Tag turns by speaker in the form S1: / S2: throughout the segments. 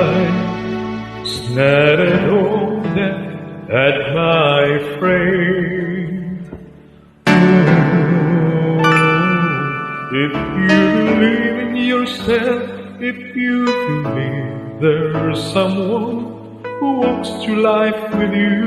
S1: Life's not at all that at my frame. If you believe in yourself, if you believe there's someone who walks through life with you,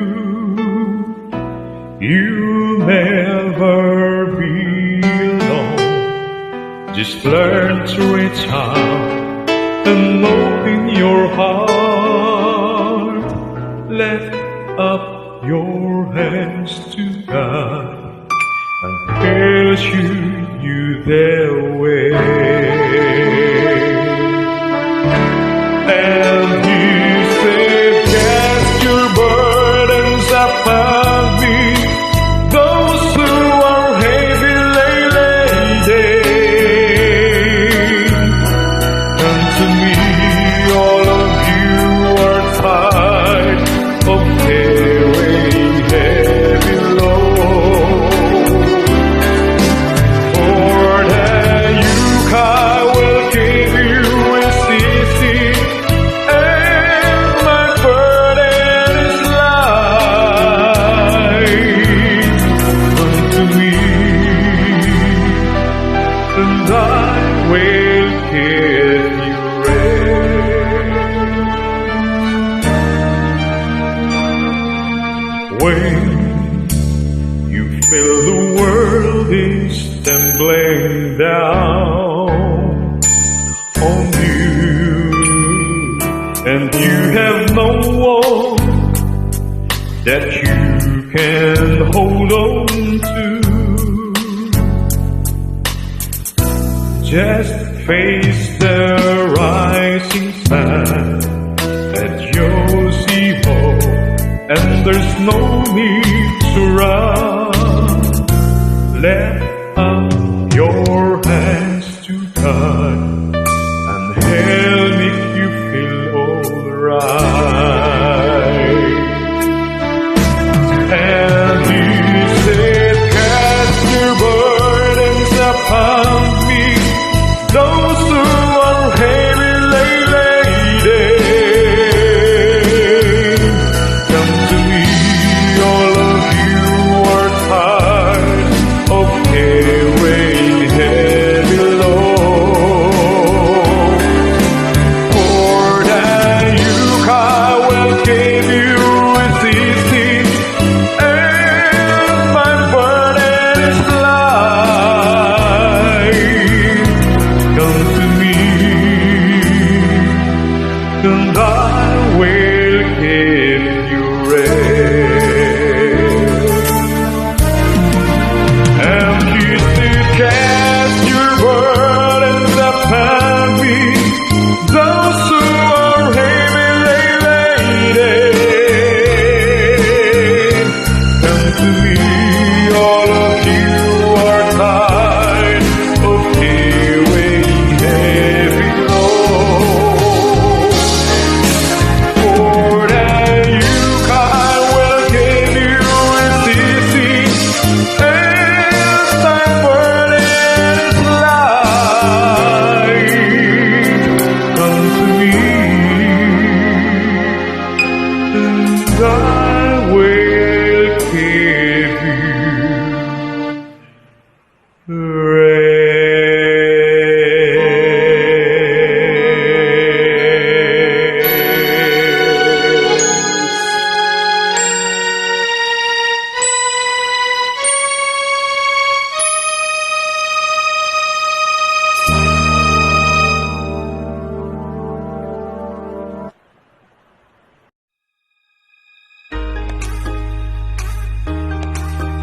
S1: you'll never be alone. Just learn to reach out and open your heart. Lift up your hands to God, and He'll show you the way. And He said, cast your burdens upon me, those who are heavy laden. Come to me, all of you are tired of carrying heavy load. For that yoke I will give you is easy, and my burden is light. Come to me, and I will give you rest. When you feel the world is tumbling down on you, and you have no one that you can hold on to, just face the rising sun and you'll see hope, and there's no need to run. Lift up your hands to God, and He'll make you feel alright. And He said, cast your burdens upon